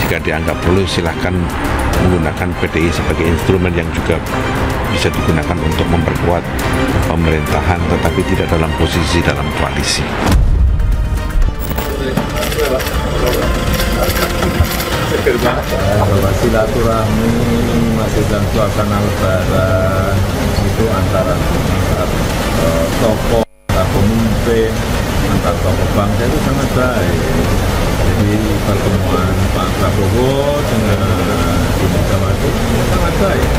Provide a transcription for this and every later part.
jika dianggap perlu silahkan menggunakan PDI sebagai instrumen yang juga bisa digunakan untuk memperkuat pemerintahan, tetapi tidak dalam posisi dalam koalisi. Bahwa silaturahmi masih dalam suasana lebaran itu antara tokoh, antar pemimpin, antar tokoh bangsa itu sangat baik. Jadi pertemuan Pak Prabowo dengan Ibu Megawati sangat baik.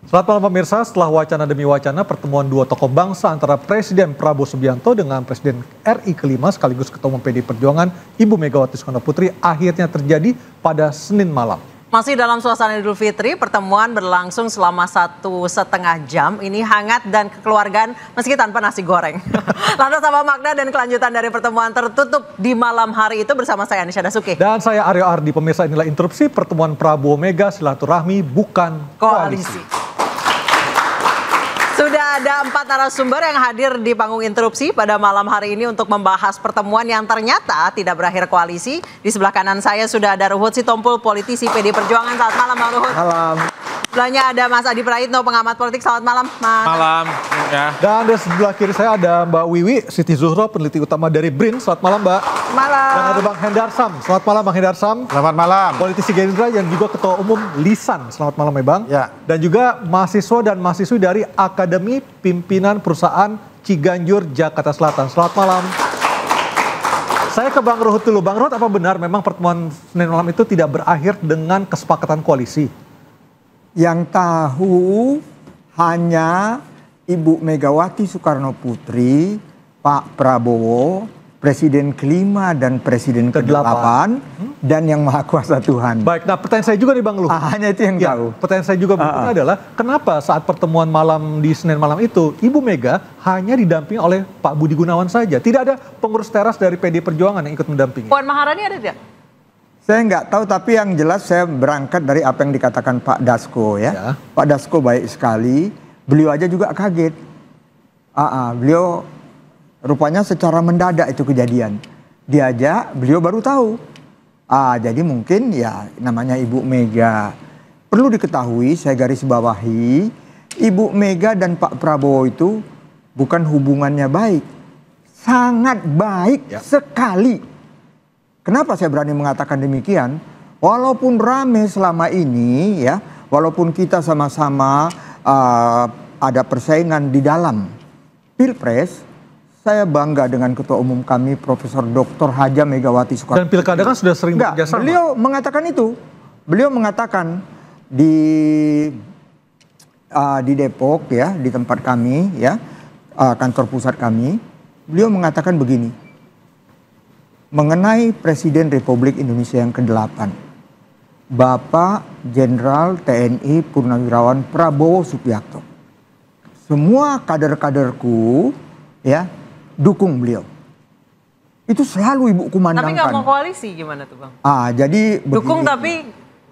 Selamat malam pemirsa, setelah wacana demi wacana pertemuan dua tokoh bangsa antara Presiden Prabowo Subianto dengan Presiden RI kelima sekaligus Ketua Umum PDI Perjuangan Ibu Megawati Soekarno Putri akhirnya terjadi pada Senin malam. Masih dalam suasana Idul Fitri, pertemuan berlangsung selama 1,5 jam. Ini hangat dan kekeluargaan meski tanpa nasi goreng. Lantas apa makna dan kelanjutan dari pertemuan tertutup di malam hari itu bersama saya Anisha Dasuki. Dan saya Aryo Ardi, pemirsa inilah interupsi pertemuan Prabowo Mega silaturahmi bukan koalisi. Sudah ada 4 narasumber yang hadir di panggung interupsi pada malam hari ini untuk membahas pertemuan yang ternyata tidak berakhir koalisi. Di sebelah kanan saya sudah ada Ruhut Sitompul, politisi PDI Perjuangan. Selamat malam Bang Ruhut. Malam. Sebelahnya ada Mas Adi Praitno, pengamat politik. Selamat malam Mas. Malam. Ya. Dan di sebelah kiri saya ada Mbak Wiwi Siti Zuhro, peneliti utama dari BRIN. Selamat malam Mbak. Malam. Dan ada Bang Hendar Sam. Selamat malam Bang Hendar Sam. Selamat malam. Politisi Gerindra yang juga Ketua Umum Lisan. Selamat malam ya Bang. Ya. Dan juga mahasiswa dan mahasiswi dari Akademi Pimpinan Perusahaan Ciganjur, Jakarta Selatan. Selamat malam. Saya ke Bang Ruhut dulu. Bang Ruhut, apa benar memang pertemuan Senin malam itu tidak berakhir dengan kesepakatan koalisi? Yang tahu hanya Ibu Megawati Soekarno Putri, Pak Prabowo, Presiden kelima dan Presiden ke-8, dan Yang Maha Kuasa Tuhan. Baik, nah pertanyaan saya juga nih Bang Luhut. Hanya itu yang tahu. Pertanyaan saya juga berikutnya adalah, kenapa saat pertemuan malam di Senin malam itu, Ibu Mega hanya didampingi oleh Pak Budi Gunawan saja? Tidak ada pengurus teras dari PDI Perjuangan yang ikut mendampingi? Puan Maharani ada tidak? Saya nggak tahu, tapi yang jelas saya berangkat dari apa yang dikatakan Pak Dasko ya. Pak Dasko baik sekali, beliau aja juga kaget. Beliau rupanya secara mendadak itu kejadian. Diajak, beliau baru tahu. Jadi mungkin ya namanya Ibu Mega. Perlu diketahui, saya garis bawahi, Ibu Mega dan Pak Prabowo itu bukan hubungannya baik. Sangat baik sekali. Kenapa saya berani mengatakan demikian? Walaupun rame selama ini ya, walaupun kita sama-sama ada persaingan di dalam Pilpres, saya bangga dengan Ketua Umum kami Profesor Dr. Haja Megawati Soekarno. Dan pilkada kan sudah sering bekerja sama. Beliau mengatakan itu. Beliau mengatakan di Depok ya, di tempat kami ya, kantor pusat kami, beliau mengatakan begini. Mengenai Presiden Republik Indonesia yang ke-8, Bapak Jenderal TNI Purnawirawan Prabowo Subianto. Semua kader-kaderku ya dukung beliau. Itu selalu Ibu kumandangkan. Tapi nggak mau koalisi gimana tuh Bang? Jadi dukung begini. tapi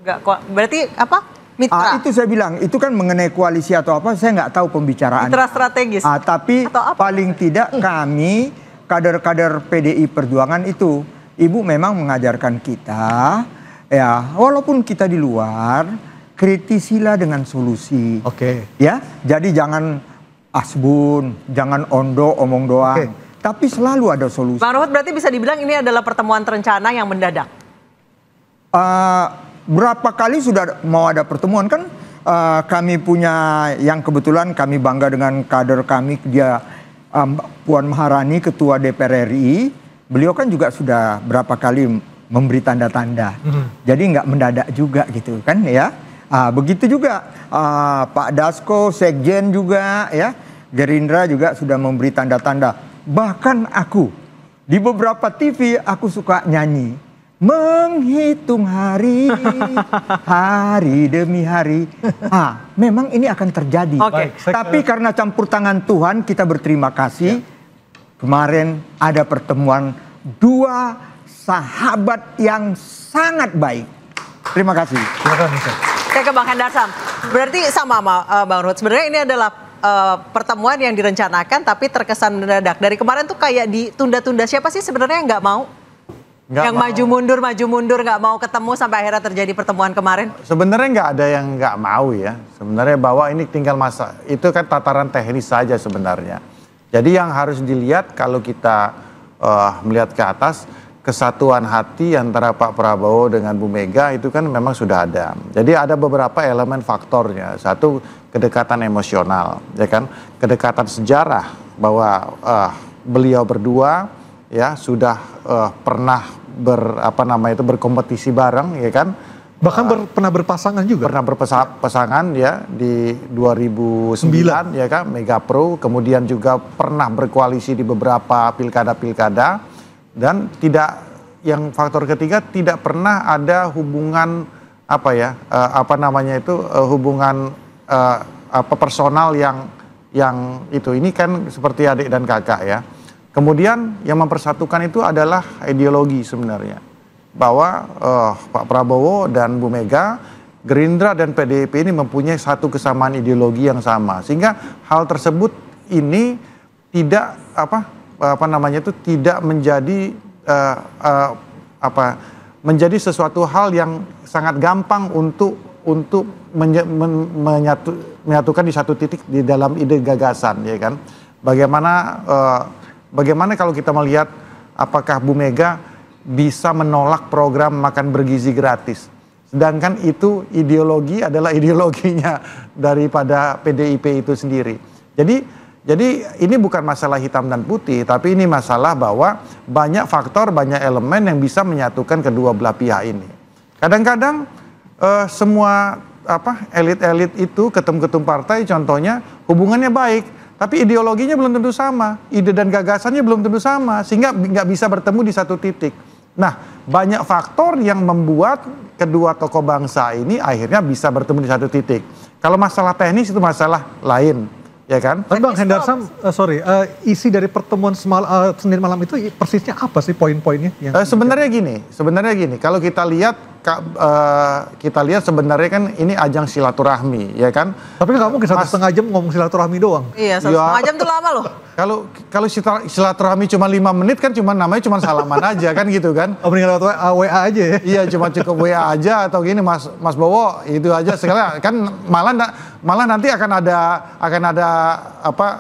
nggak berarti apa? Mitra. Itu saya bilang, itu kan mengenai koalisi atau apa, saya nggak tahu pembicaraan. Mitra strategis. Tapi paling tidak kami kader-kader PDI Perjuangan itu, Ibu memang mengajarkan kita, ya walaupun kita di luar, kritisilah dengan solusi. Ya, jadi jangan asbun, jangan ondo, omong doang. Tapi selalu ada solusi. Bang Ruhut, berarti bisa dibilang ini adalah pertemuan terencana yang mendadak? Berapa kali sudah mau ada pertemuan kan? Kami punya yang kebetulan kami bangga dengan kader kami, dia Puan Maharani, Ketua DPR RI, beliau kan juga sudah berapa kali memberi tanda-tanda. Jadi nggak mendadak juga gitu kan ya. Begitu juga Pak Dasko, Sekjen juga ya, Gerindra juga sudah memberi tanda-tanda. Bahkan aku, di beberapa TV aku suka nyanyi. menghitung hari, hari demi hari. Memang ini akan terjadi. Tapi karena campur tangan Tuhan, kita berterima kasih. Kemarin ada pertemuan dua sahabat yang sangat baik. Terima kasih. Oke, ke Bang Hendarsam. Berarti sama Bang Ruhut. Sebenarnya ini adalah pertemuan yang direncanakan tapi terkesan mendadak. Dari kemarin tuh kayak ditunda-tunda. Siapa sih sebenarnya yang nggak mau? Yang maju mundur nggak mau ketemu sampai akhirnya terjadi pertemuan kemarin? Sebenarnya nggak ada yang nggak mau ya. Sebenarnya bahwa ini tinggal masa, itu kan tataran teknis saja sebenarnya. Jadi yang harus dilihat kalau kita melihat ke atas, kesatuan hati antara Pak Prabowo dengan Bu Mega itu kan memang sudah ada. Jadi ada beberapa elemen faktornya. Satu, kedekatan emosional, ya kan? Kedekatan sejarah bahwa beliau berdua ya sudah pernah berkompetisi bareng, ya kan? Bahkan pernah berpasangan juga. Pernah berpasangan ya di 2009 ya kan, Mega Pro, kemudian juga pernah berkoalisi di beberapa pilkada-pilkada, dan yang faktor ketiga tidak pernah ada hubungan hubungan personal yang itu. Ini kan seperti adik dan kakak ya. Kemudian yang mempersatukan itu adalah ideologi sebenarnya. Bahwa Pak Prabowo dan Bu Mega, Gerindra dan PDIP ini mempunyai satu kesamaan ideologi yang sama. Sehingga hal tersebut ini tidak tidak menjadi menjadi sesuatu hal yang sangat gampang untuk menyatukan di satu titik di dalam ide gagasan, ya kan? Bagaimana kalau kita melihat apakah Bu Mega bisa menolak program makan bergizi gratis, sedangkan itu ideologi adalah ideologinya daripada PDIP itu sendiri. Jadi ini bukan masalah hitam dan putih, tapi ini masalah bahwa banyak faktor, banyak elemen yang bisa menyatukan kedua belah pihak ini. Kadang-kadang semua elit-elit itu, ketum-ketum partai contohnya hubungannya baik, tapi ideologinya belum tentu sama, ide dan gagasannya belum tentu sama, sehingga nggak bisa bertemu di satu titik. Nah, banyak faktor yang membuat kedua tokoh bangsa ini akhirnya bisa bertemu di satu titik. Kalau masalah teknis itu masalah lain, ya kan? Tapi Bang Hendarsam, isi dari pertemuan Senin malam itu persisnya apa sih poin-poinnya? Sebenarnya gini, kalau kita lihat sebenarnya kan ini ajang silaturahmi, ya kan? Tapi nggak mungkin 1,5 jam ngomong silaturahmi doang. Iya, 1,5 jam tuh lama loh. Kalau silaturahmi cuma 5 menit kan namanya cuma salaman aja kan gitu kan? Oh, mendingan lewat WA aja ya? Iya, cuma cukup WA aja atau gini Mas Bowo itu aja sekalian kan, malah nanti akan ada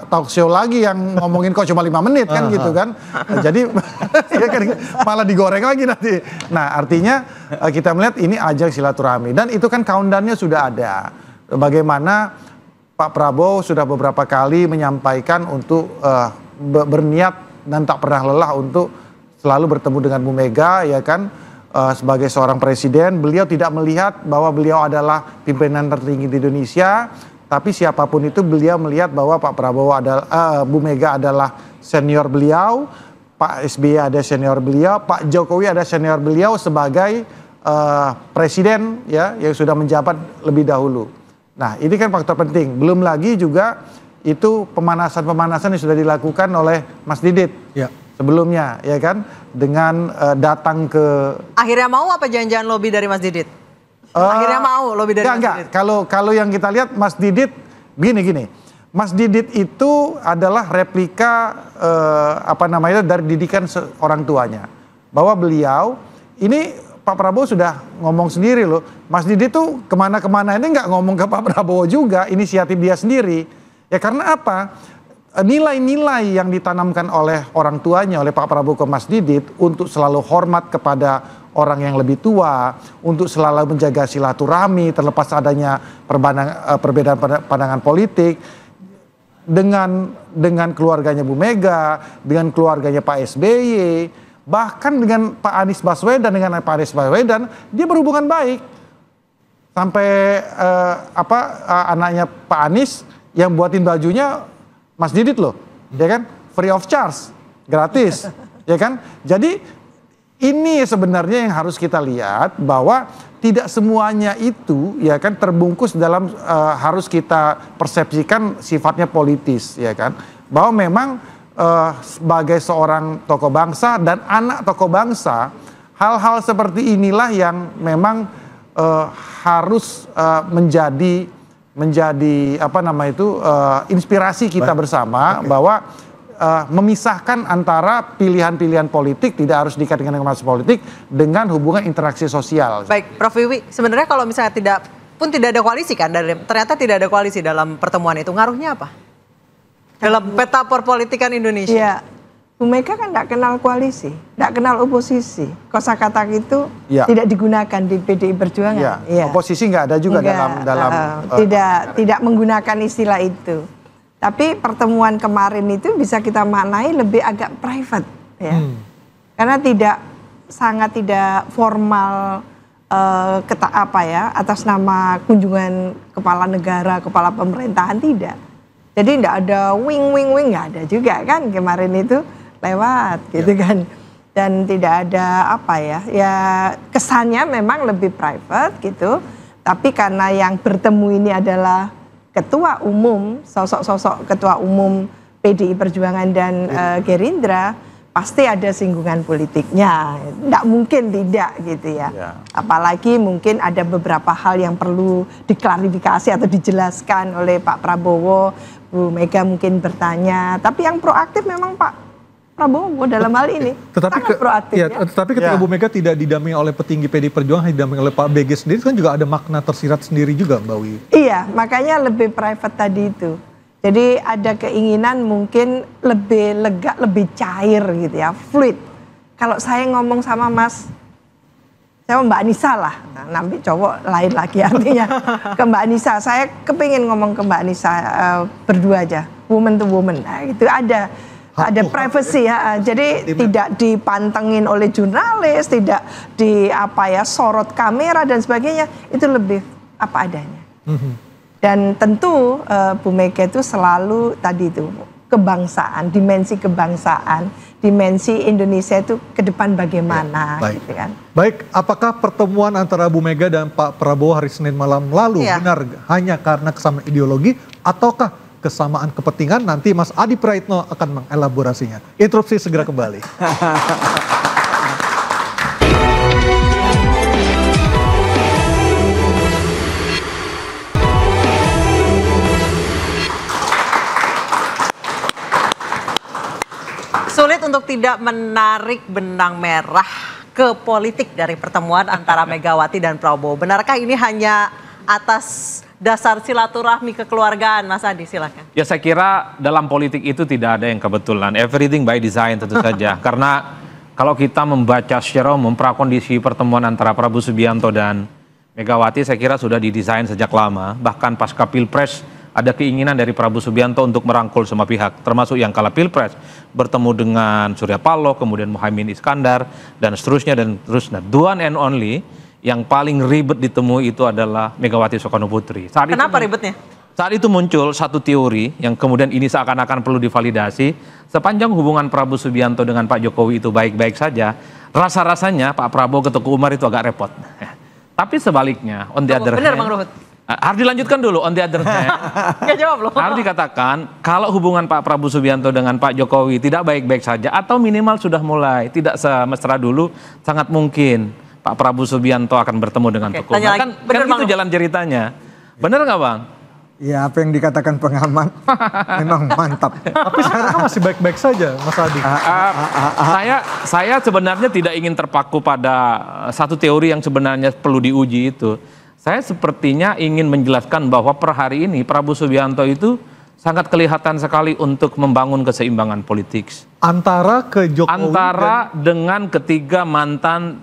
talk show lagi yang ngomongin kok cuma 5 menit kan gitu kan? Jadi ya kan, malah digoreng lagi nanti. Nah, artinya kita melihat ini ajang silaturahmi, dan itu kan countdown-nya sudah ada. Bagaimana Pak Prabowo sudah beberapa kali menyampaikan untuk berniat dan tak pernah lelah untuk selalu bertemu dengan Bu Mega, ya kan? Sebagai seorang presiden, beliau tidak melihat bahwa beliau adalah pimpinan tertinggi di Indonesia, tapi siapapun itu beliau melihat bahwa Pak Prabowo Bu Mega adalah senior beliau, Pak SBY ada senior beliau, Pak Jokowi ada senior beliau sebagai presiden ya yang sudah menjabat lebih dahulu. Nah, ini kan faktor penting. Belum lagi juga itu pemanasan yang sudah dilakukan oleh Mas Didit sebelumnya, ya kan, dengan datang ke. Akhirnya mau apa jangan-jangan lobby dari Mas Didit? Akhirnya mau lobby dari Mas Didit? Kalau yang kita lihat Mas Didit gini. Mas Didit itu adalah replika dari didikan orang tuanya. Bahwa beliau ini, Pak Prabowo sudah ngomong sendiri loh, Mas Didit tuh kemana-kemana ini nggak ngomong ke Pak Prabowo juga, inisiatif dia sendiri. Ya karena apa? Nilai-nilai yang ditanamkan oleh orang tuanya, oleh Pak Prabowo ke Mas Didit untuk selalu hormat kepada orang yang lebih tua, untuk selalu menjaga silaturahmi terlepas adanya perbedaan pandangan politik, dengan keluarganya Bu Mega, dengan keluarganya Pak SBY, bahkan dengan Pak Anies Baswedan, dia berhubungan baik. Sampai anaknya Pak Anies yang buatin bajunya Mas Didit loh, ya kan? Free of charge, gratis, ya kan? Jadi ini sebenarnya yang harus kita lihat, bahwa tidak semuanya itu ya kan terbungkus dalam harus kita persepsikan sifatnya politis, ya kan, bahwa memang sebagai seorang tokoh bangsa dan anak tokoh bangsa, hal-hal seperti inilah yang memang harus menjadi apa nama itu inspirasi kita bersama, bahwa memisahkan antara pilihan-pilihan politik, tidak harus dikaitkan dengan masalah politik, dengan hubungan interaksi sosial. Baik, Prof. Wiwi, sebenarnya kalau misalnya tidak ada koalisi kan, ternyata tidak ada koalisi dalam pertemuan itu, ngaruhnya apa? Dalam peta perpolitikan Indonesia. Iya, Bu Mega kan tidak kenal koalisi, tidak kenal oposisi. Kosakata itu tidak digunakan di PDI Perjuangan. Ya, oposisi nggak ada juga dalam tidak menggunakan istilah itu. Tapi pertemuan kemarin itu bisa kita maknai lebih agak private, ya, karena sangat tidak formal, atas nama kunjungan kepala negara, kepala pemerintahan, tidak. Jadi tidak ada wing nggak ada juga kan kemarin itu lewat gitu kan, dan tidak ada ya kesannya memang lebih private gitu. Tapi karena yang bertemu ini adalah ketua umum, sosok-sosok ketua umum PDI Perjuangan dan Gerindra, pasti ada singgungan politiknya, tidak mungkin tidak gitu ya. Apalagi mungkin ada beberapa hal yang perlu diklarifikasi atau dijelaskan oleh Pak Prabowo. Bu Mega mungkin bertanya, tapi yang proaktif memang Pak Prabowo dalam hal ini sangat proaktif. Tetapi ketika Bu Mega tidak didampingi oleh petinggi PDI Perjuangan, didampingi oleh Pak BG sendiri, kan juga ada makna tersirat sendiri juga, Mbak Wiwi. Iya, makanya lebih private tadi itu. Jadi ada keinginan mungkin lebih lega, lebih cair gitu ya, fluid. Kalau saya ngomong sama saya Mbak Anissa lah, nanti cowok lain lagi artinya ke Mbak Anissa. Saya kepingin ngomong ke Mbak Anissa berdua aja, woman to woman. Nah, itu ada privacy ya. Jadi tidak dipantengin oleh jurnalis, tidak sorot kamera dan sebagainya. Itu lebih apa adanya. Dan tentu Bu Mega itu selalu tadi itu kebangsaan, dimensi kebangsaan, dimensi Indonesia itu ke depan bagaimana, gitu kan. Baik, apakah pertemuan antara Bu Mega dan Pak Prabowo hari Senin malam lalu benar hanya karena kesamaan ideologi ataukah kesamaan kepentingan? Nanti Mas Adi Praitno akan mengelaborasinya. Interupsi segera kembali. Sulit untuk tidak menarik benang merah ke politik dari pertemuan antara Megawati dan Prabowo. Benarkah ini hanya atas dasar silaturahmi kekeluargaan, Mas Adi? Silakan. Ya, saya kira dalam politik itu tidak ada yang kebetulan. Everything by design tentu saja. Karena kalau kita membaca secara umum prakondisi pertemuan antara Prabowo Subianto dan Megawati, saya kira sudah didesain sejak lama. Bahkan pasca Pilpres ada keinginan dari Prabowo Subianto untuk merangkul semua pihak, termasuk yang kalah Pilpres, bertemu dengan Surya Paloh, kemudian Muhaimin Iskandar, dan seterusnya. The one and only yang paling ribet ditemui itu adalah Megawati Soekarno Putri. Kenapa ribetnya? Saat itu muncul satu teori yang kemudian ini seakan-akan perlu divalidasi. Sepanjang hubungan Prabowo Subianto dengan Pak Jokowi itu baik-baik saja, rasa-rasanya Pak Prabowo ke Teguh Umar itu agak repot. Tapi sebaliknya, on the other hand, benar Bang Ruhut. Harus dilanjutkan dulu, on the other hand. Nggak jawab loh. Harus dikatakan, kalau hubungan Pak Prabowo Subianto dengan Pak Jokowi tidak baik-baik saja, atau minimal sudah mulai tidak semesra dulu, sangat mungkin Pak Prabowo Subianto akan bertemu dengan Teguh Umar. Kan itu jalan ceritanya. Benar nggak Bang? Ya, apa yang dikatakan pengamat memang mantap. Tapi sekarang kan masih baik-baik saja, Mas Adi. Saya sebenarnya tidak ingin terpaku pada satu teori yang sebenarnya perlu diuji itu. Saya sepertinya ingin menjelaskan bahwa per hari ini Prabowo Subianto itu sangat kelihatan sekali untuk membangun keseimbangan politik. Antara ke Jokowi dengan ketiga mantan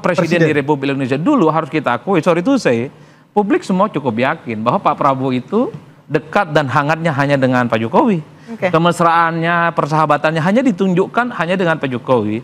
presiden di Republik Indonesia. Dulu harus kita akui, sorry to say, publik semua cukup yakin bahwa Pak Prabowo itu dekat dan hangatnya hanya dengan Pak Jokowi. Kemesraannya, persahabatannya hanya ditunjukkan hanya dengan Pak Jokowi.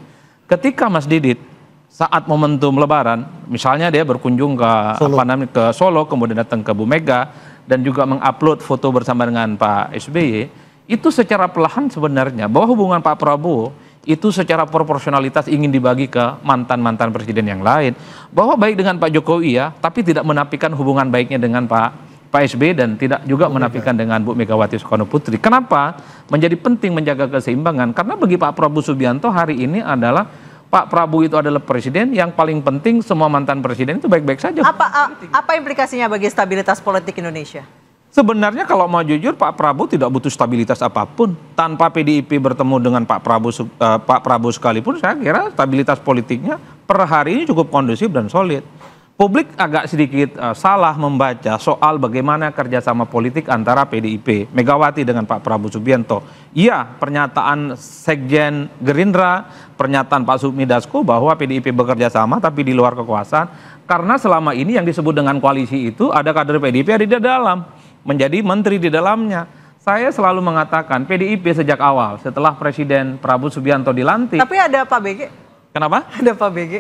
Ketika Mas Didit saat momentum Lebaran, misalnya dia berkunjung ke Solo, kemudian datang ke Bu Mega dan juga mengupload foto bersama dengan Pak SBY, itu secara perlahan sebenarnya bahwa hubungan Pak Prabowo itu secara proporsionalitas ingin dibagi ke mantan-mantan presiden yang lain. Bahwa baik dengan Pak Jokowi ya, tapi tidak menafikan hubungan baiknya dengan Pak SBY dan tidak juga menafikan dengan Bu Megawati Soekarno Putri. Kenapa? Menjadi penting menjaga keseimbangan. Karena bagi Pak Prabowo Subianto hari ini adalah Pak Prabowo itu adalah presiden, yang paling penting semua mantan presiden itu baik-baik saja. Apa implikasinya bagi stabilitas politik Indonesia? Sebenarnya kalau mau jujur Pak Prabowo tidak butuh stabilitas apapun. Tanpa PDIP bertemu dengan Pak Prabowo sekalipun saya kira stabilitas politiknya per hari ini cukup kondusif dan solid. Publik agak sedikit salah membaca soal bagaimana kerjasama politik antara PDIP, Megawati dengan Pak Prabowo Subianto. Iya, pernyataan Sekjen Gerindra, pernyataan Pak Sufmi Dasko bahwa PDIP bekerja sama tapi di luar kekuasaan. Karena selama ini yang disebut dengan koalisi itu ada kader PDIP ada di dalam, menjadi menteri di dalamnya. Saya selalu mengatakan PDIP sejak awal setelah Presiden Prabowo Subianto dilantik. Tapi ada Pak BG. Kenapa? Ada Pak BG.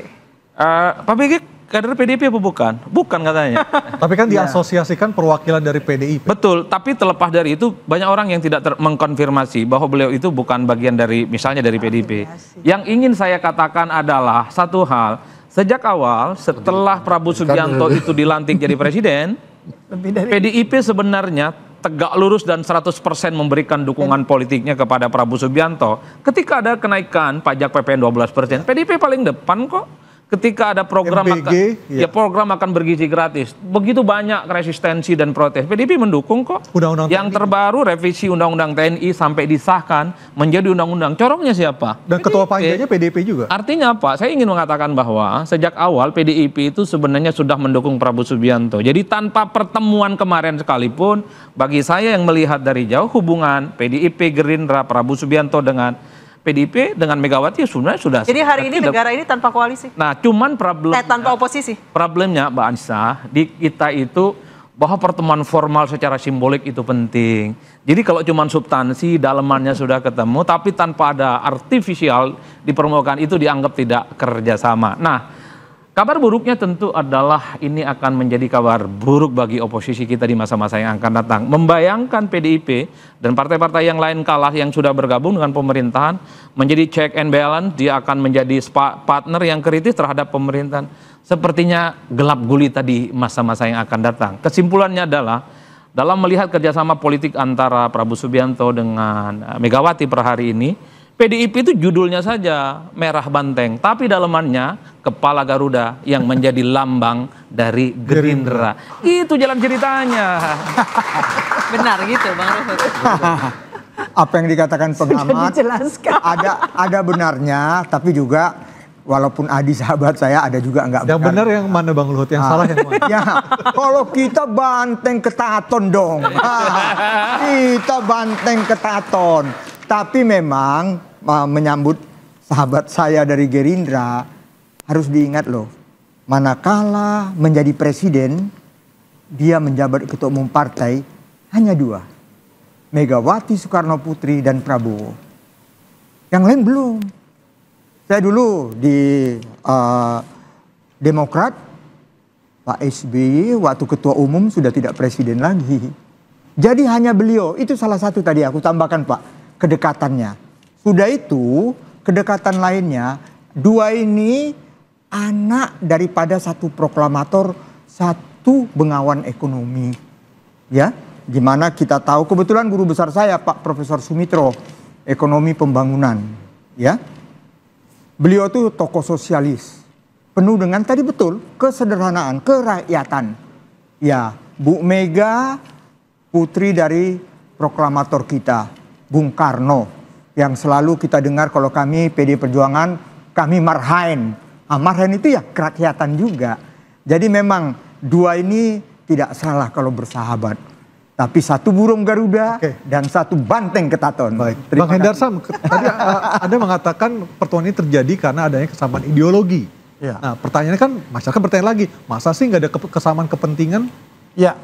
Pak BG kader PDIP apa bukan? Bukan katanya. Tapi kan diasosiasikan perwakilan dari PDIP. Betul, tapi terlepas dari itu banyak orang yang tidak mengkonfirmasi bahwa beliau itu bukan bagian dari misalnya dari PDIP. Yang ingin saya katakan adalah satu hal, sejak awal setelah Prabowo Subianto itu dilantik jadi presiden, PDIP sebenarnya tegak lurus dan 100% memberikan dukungan politiknya kepada Prabowo Subianto. Ketika ada kenaikan pajak PPN 12%, PDIP paling depan kok. Ketika ada program program makan bergizi gratis, begitu banyak resistensi dan protes, PDIP mendukung kok. Yang terbaru revisi Undang-Undang TNI sampai disahkan menjadi undang-undang. Corongnya siapa? Dan ketua panjanya PDIP juga. Artinya apa? Saya ingin mengatakan bahwa sejak awal PDIP itu sebenarnya sudah mendukung Prabowo Subianto. Jadi tanpa pertemuan kemarin sekalipun, bagi saya yang melihat dari jauh hubungan PDIP, Gerindra, Prabowo Subianto dengan PDIP dengan Megawati sebenarnya sudah. Jadi hari ini negara ini tanpa koalisi. Nah, cuman tanpa oposisi. Problemnya Mbak Anissa di kita itu bahwa pertemuan formal secara simbolik itu penting. Jadi kalau cuman substansi dalamannya sudah ketemu, tapi tanpa ada artifisial di permukaan itu dianggap tidak kerjasama. Nah, kabar buruknya tentu adalah ini akan menjadi kabar buruk bagi oposisi kita di masa-masa yang akan datang. Membayangkan PDIP dan partai-partai yang lain kalah yang sudah bergabung dengan pemerintahan menjadi check and balance, dia akan menjadi partner yang kritis terhadap pemerintahan. Sepertinya gelap gulita di masa-masa yang akan datang. Kesimpulannya adalah dalam melihat kerjasama politik antara Prabowo Subianto dengan Megawati per hari ini, PDIP itu judulnya saja merah banteng, tapi dalamannya kepala Garuda yang menjadi lambang dari Gerindra. Itu jalan ceritanya. Benar gitu Bang Ruhut. Apa yang dikatakan pengamat ada benarnya, tapi juga walaupun Adi sahabat saya ada juga enggak benar. Yang benar yang mana Bang Luhut, yang salah yang mana? Ya, kalau kita banteng ketaton dong. Kita banteng ketaton. Tapi memang menyambut sahabat saya dari Gerindra, harus diingat loh, manakala menjadi presiden, dia menjabat ketua umum partai hanya dua, Megawati Soekarno Putri dan Prabowo. Yang lain belum. Saya dulu di Demokrat, Pak SBY waktu ketua umum sudah tidak presiden lagi. Jadi hanya beliau, itu salah satu tadi aku tambahkan Pak, kedekatannya. Sudah itu kedekatan lainnya, dua ini anak daripada satu proklamator, satu bengawan ekonomi. Ya, gimana kita tahu kebetulan guru besar saya Pak Profesor Sumitro, ekonomi pembangunan. Ya, beliau tuh tokoh sosialis, penuh dengan tadi betul kesederhanaan, kerakyatan. Ya, Bu Mega, putri dari proklamator kita, Bung Karno, yang selalu kita dengar kalau kami PD Perjuangan, kami marhain. Marhain itu ya kerakyatan juga. Jadi memang dua ini tidak salah kalau bersahabat. Tapi satu burung Garuda dan satu banteng ketaton. Baik. Bang Hendarsam, tadi Anda mengatakan pertemuan ini terjadi karena adanya kesamaan ideologi. Ya. Nah pertanyaannya kan masyarakat bertanya lagi, masa sih nggak ada kesamaan kepentingan? Ya,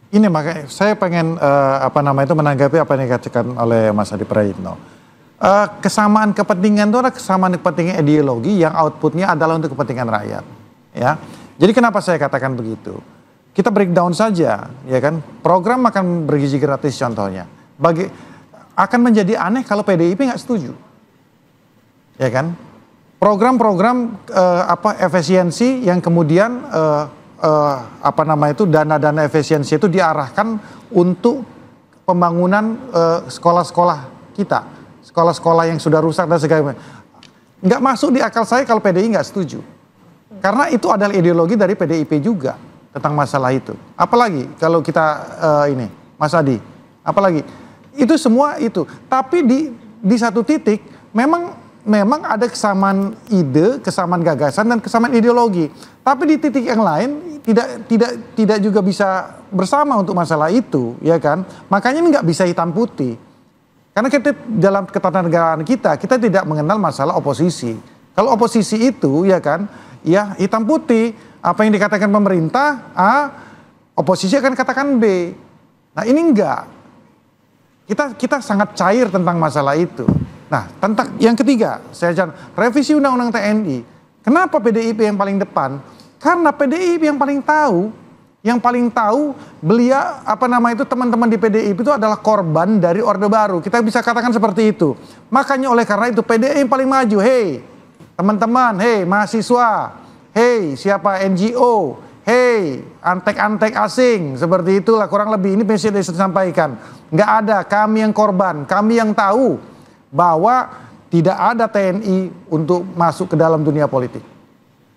ini makanya saya pengen menanggapi apa yang dikatakan oleh Mas Adi Prayitno. Kesamaan kepentingan itu adalah kesamaan kepentingan ideologi yang outputnya adalah untuk kepentingan rakyat. Ya, jadi kenapa saya katakan begitu? Kita breakdown saja, ya kan? Program makan bergizi gratis contohnya, akan menjadi aneh kalau PDIP nggak setuju. ya kan? Program-program efisiensi yang kemudian dana-dana efisiensi itu diarahkan untuk pembangunan sekolah-sekolah kita, sekolah-sekolah yang sudah rusak dan segala macam. Nggak masuk di akal saya kalau PDI nggak setuju, karena itu adalah ideologi dari PDIP juga tentang masalah itu. Apalagi kalau kita Mas Adi, apalagi itu semua itu. Tapi di satu titik memang ada kesamaan ide, kesamaan gagasan dan kesamaan ideologi. Tapi di titik yang lain tidak juga bisa bersama untuk masalah itu, ya kan? Makanya ini nggak bisa hitam putih. Karena kita dalam ketatanegaraan kita tidak mengenal masalah oposisi. Kalau oposisi itu, ya kan, ya hitam putih. Apa yang dikatakan pemerintah A, oposisi akan katakan B. Nah ini enggak. Kita sangat cair tentang masalah itu. Nah, tentang yang ketiga, saya jangan revisi Undang-Undang TNI. Kenapa PDIP yang paling depan? Karena PDIP yang paling tahu beliau teman-teman di PDIP itu adalah korban dari Orde Baru. Kita bisa katakan seperti itu. Makanya oleh karena itu PDIP yang paling maju. Hei, teman-teman, hei mahasiswa, hei siapa NGO, hei antek-antek asing, seperti itulah kurang lebih ini message yang disampaikan. Nggak ada kami yang korban, kami yang tahu bahwa tidak ada TNI untuk masuk ke dalam dunia politik.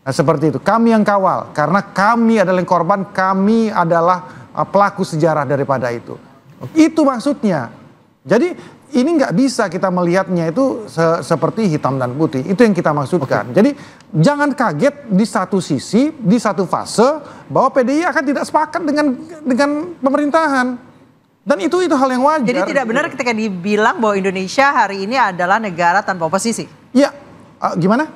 Nah seperti itu, kami yang kawal, karena kami adalah yang korban, kami adalah pelaku sejarah daripada itu. Itu maksudnya. Jadi ini nggak bisa kita melihatnya itu seperti hitam dan putih, itu yang kita maksudkan. Jadi jangan kaget di satu sisi, di satu fase, bahwa PDI akan tidak sepakat dengan pemerintahan. Dan itu hal yang wajar. Jadi tidak benar ketika dibilang bahwa Indonesia hari ini adalah negara tanpa oposisi? Iya, gimana?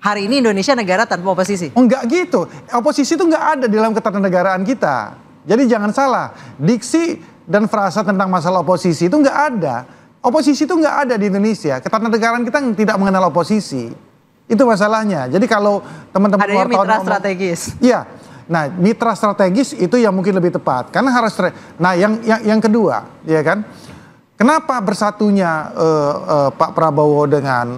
Hari ini Indonesia negara tanpa oposisi? Oh enggak gitu, oposisi itu enggak ada di dalam ketatanegaraan kita. Jadi jangan salah, diksi dan frasa tentang masalah oposisi itu enggak ada. Oposisi itu enggak ada di Indonesia, ketatanegaraan kita tidak mengenal oposisi. Itu masalahnya. Jadi kalau teman-teman wartawan mitra strategis. Iya. Nah, mitra strategis itu yang mungkin lebih tepat karena harus. Nah, yang kedua, ya kan, kenapa bersatunya Pak Prabowo dengan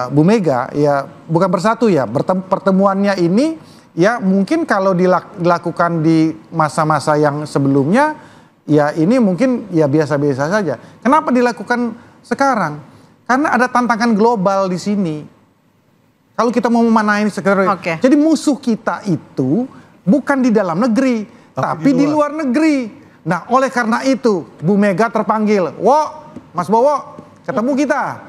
Bu Mega? Ya, bukan bersatu ya, pertemuannya ini ya mungkin kalau dilakukan di masa-masa yang sebelumnya, ya ini mungkin ya biasa-biasa saja. Kenapa dilakukan sekarang? Karena ada tantangan global di sini. Kalau kita mau memanahi sekarang, jadi musuh kita itu bukan di dalam negeri, tapi di luar negeri. Nah, oleh karena itu, Bu Mega terpanggil. Mas Bowo, ketemu kita.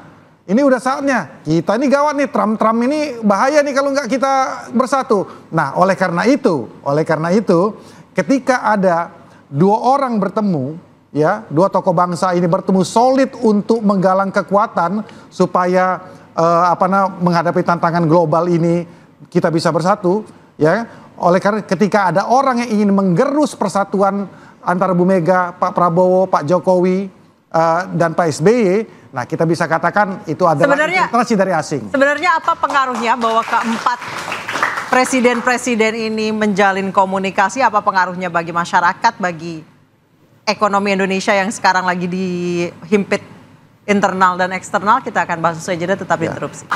Ini udah saatnya. Kita ini gawat nih, Trump ini bahaya nih kalau nggak kita bersatu. Nah, oleh karena itu, ketika ada dua orang bertemu, ya, dua tokoh bangsa ini bertemu solid untuk menggalang kekuatan supaya menghadapi tantangan global ini kita bisa bersatu, ya. Oleh karena ketika ada orang yang ingin menggerus persatuan antara Bu Mega, Pak Prabowo, Pak Jokowi, dan Pak SBY, nah kita bisa katakan itu adalah infiltrasi dari asing. Sebenarnya apa pengaruhnya bahwa keempat presiden-presiden ini menjalin komunikasi, apa pengaruhnya bagi masyarakat, bagi ekonomi Indonesia yang sekarang lagi dihimpit internal dan eksternal? Kita akan bahas usai jeda, tetap di Interupsi.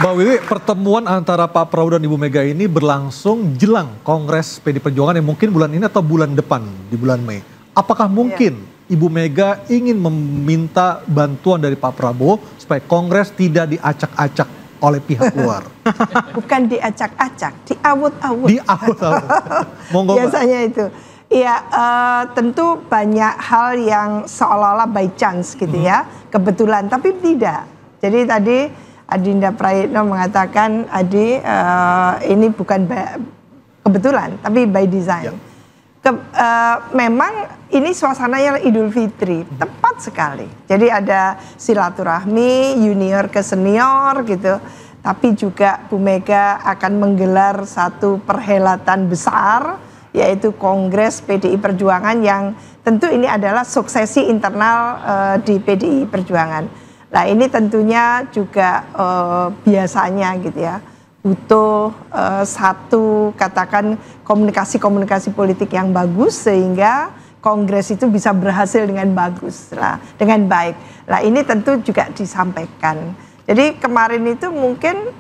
Mbak Wiwi, pertemuan antara Pak Prabowo dan Ibu Mega ini berlangsung jelang Kongres PD Perjuangan yang mungkin bulan ini atau bulan depan, di bulan Mei. Apakah mungkin Ibu Mega ingin meminta bantuan dari Pak Prabowo supaya Kongres tidak diacak-acak oleh pihak luar? Bukan diacak-acak, diawut-awut. Diawut-awut. Monggo, biasanya itu. Iya, tentu banyak hal yang seolah-olah by chance gitu ya, kebetulan, tapi tidak. Jadi tadi Adinda Prayitno mengatakan, Adi, ini bukan kebetulan, tapi by design. Memang ini suasananya Idul Fitri, tepat sekali. Jadi ada silaturahmi, junior ke senior gitu. Tapi juga Bu Mega akan menggelar satu perhelatan besar, yaitu Kongres PDI Perjuangan yang tentu ini adalah suksesi internal di PDI Perjuangan. Nah ini tentunya juga biasanya gitu ya, butuh satu katakan komunikasi politik yang bagus sehingga Kongres itu bisa berhasil dengan bagus lah, dengan baik. Lah ini tentu juga disampaikan. Jadi kemarin itu mungkin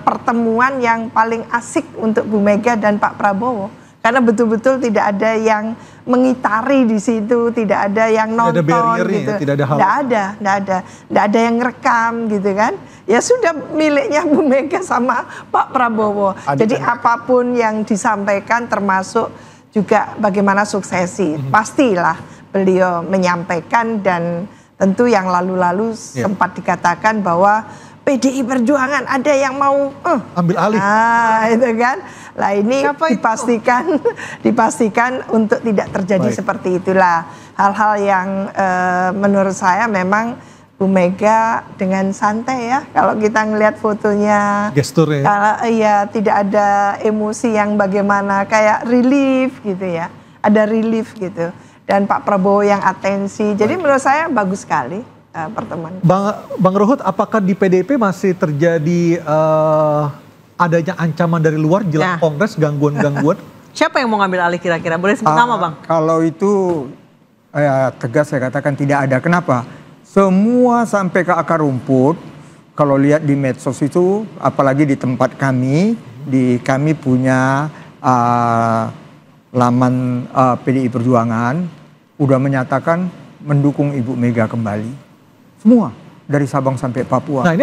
pertemuan yang paling asik untuk Bu Mega dan Pak Prabowo. Karena betul-betul tidak ada yang mengitari di situ, tidak ada yang nonton gitu. Ya, tidak ada yang ngerekam gitu kan. Ya sudah miliknya Bu Mega sama Pak Prabowo. Jadi apapun yang disampaikan termasuk juga bagaimana suksesi. Pastilah beliau menyampaikan dan tentu yang lalu-lalu sempat dikatakan bahwa PDI Perjuangan ada yang mau ambil alih. Nah, itu kan. Lah ini dipastikan untuk tidak terjadi seperti itulah. Hal-hal yang menurut saya memang Bu Mega dengan santai ya. Kalau kita ngelihat fotonya, gesturnya. Kalau tidak ada emosi yang bagaimana kayak relief gitu ya. Ada relief gitu. Dan Pak Prabowo yang atensi. Jadi menurut saya bagus sekali pertemuan. Bang Ruhut, apakah di PDIP masih terjadi adanya ancaman dari luar jelang Kongres, gangguan-gangguan? Siapa yang mau ngambil alih kira-kira? Boleh sebut nama, Bang? Kalau itu tegas saya katakan tidak ada. Kenapa? Semua sampai ke akar rumput. Kalau lihat di medsos itu, apalagi di tempat kami, kami punya laman PDI Perjuangan, udah menyatakan mendukung Ibu Mega kembali. Semua. Dari Sabang sampai Papua. Nah ini